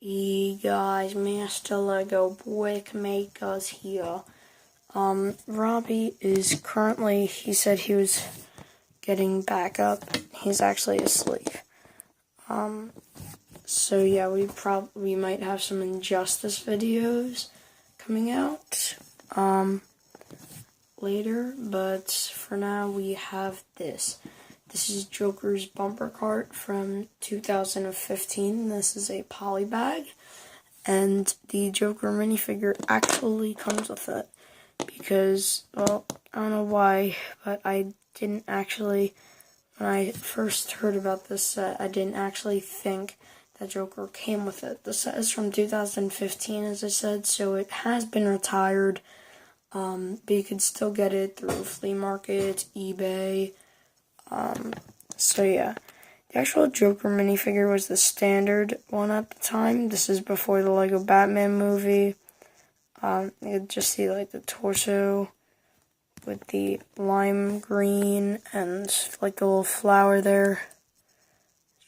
Hey guys, Master Lego Brickmaker's here. Robbie is currently, he said he was getting back up. He's actually asleep. So yeah, we might have some Injustice videos coming out, later, but for now we have this. This is Joker's bumper cart from 2015. This is a poly bag, and the Joker minifigure actually comes with it. Because, well, I don't know why, but I didn't actually, when I first heard about this set, I didn't actually think that Joker came with it. The set is from 2015, as I said, so it has been retired, but you could still get it through flea market, eBay. So yeah, the actual Joker minifigure was the standard one at the time. This is before the Lego Batman movie. You could just see like the torso with the lime green and like the little flower there.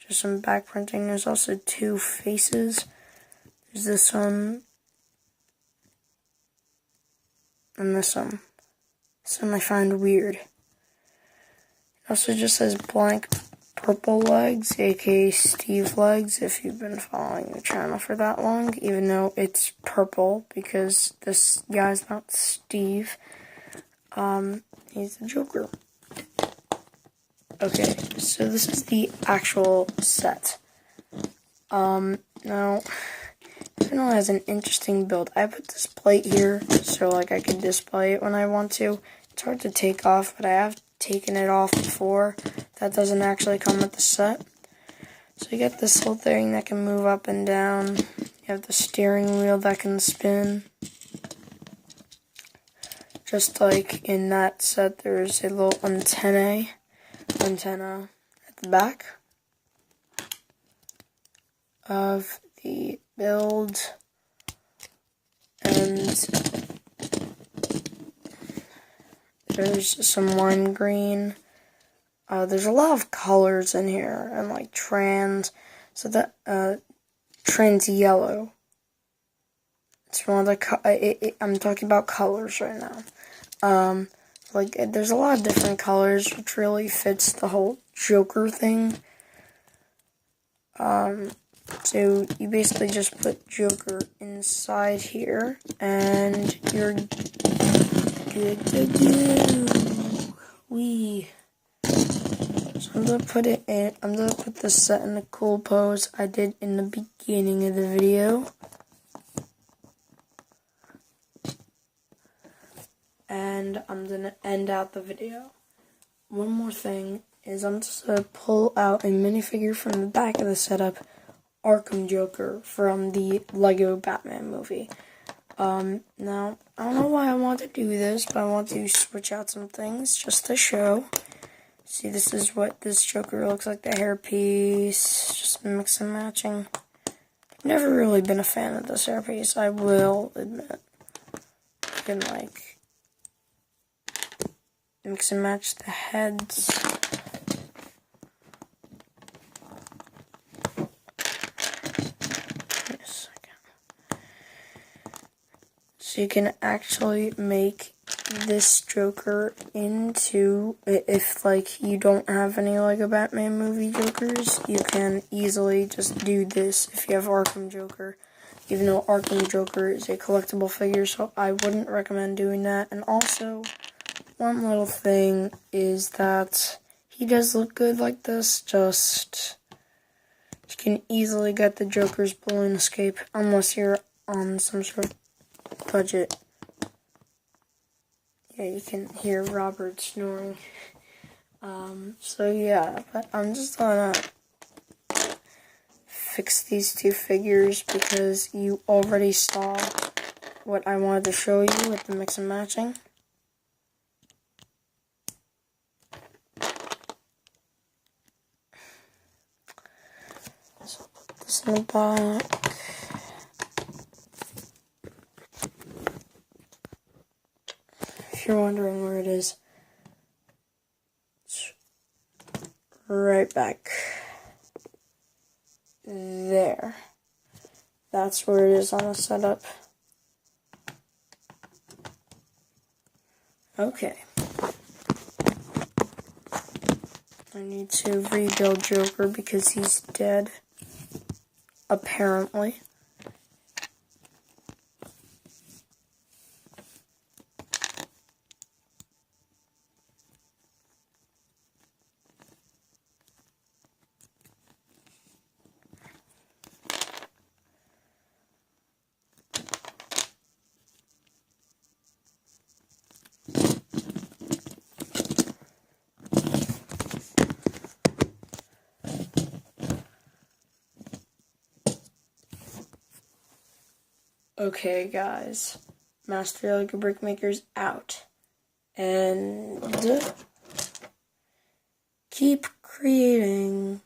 Just some back printing. There's also two faces. There's this one and this one. This one I find weird. It also just says blank purple legs, aka Steve legs, if you've been following the channel for that long, even though it's purple because this guy's not Steve. He's the Joker. Okay, so this is the actual set. Now, it really has an interesting build. I put this plate here so like I can display it when I want to. It's hard to take off, but I have taken it off before. That doesn't actually come with the set. So you get this whole thing that can move up and down. You have the steering wheel that can spin. Just like in that set, there's a little antenna at the back of the build. And there's some wine green. There's a lot of colors in here, and like trans, so that, trans yellow. It's one of the, I'm talking about colors right now. Like, there's a lot of different colors, which really fits the whole Joker thing. So you basically just put Joker inside here, and you're good to go. So I'm gonna put it in. I'm gonna put this set in the cool pose I did in the beginning of the video. And I'm gonna end out the video. One more thing is I'm just gonna pull out a minifigure from the back of the setup, Arkham Joker from the Lego Batman movie. Now, I don't know why I want to do this, but I want to switch out some things just to show. See, this is what this Joker looks like, the hairpiece, just mix and matching. I've never really been a fan of this hairpiece, I will admit. You can, like, mix and match the heads. Wait a second. So you can actually make this Joker into, if like you don't have any Lego Batman movie Jokers, you can easily just do this if you have Arkham Joker. Even though Arkham Joker is a collectible figure, so I wouldn't recommend doing that. And also, one little thing is that he does look good like this, just you can easily get the Joker's balloon escape unless you're on some sort of budget. Yeah, you can hear Robert snoring. So yeah, but I'm just gonna fix these two figures because you already saw what I wanted to show you with the mix and matching. So I'll put this in the back. If you're wondering where it is, it's right back there. that's where it is on the setup. Okay. I need to rebuild Joker because he's dead. Apparently. Okay, guys. Master Lego Brickmakers out. And keep creating.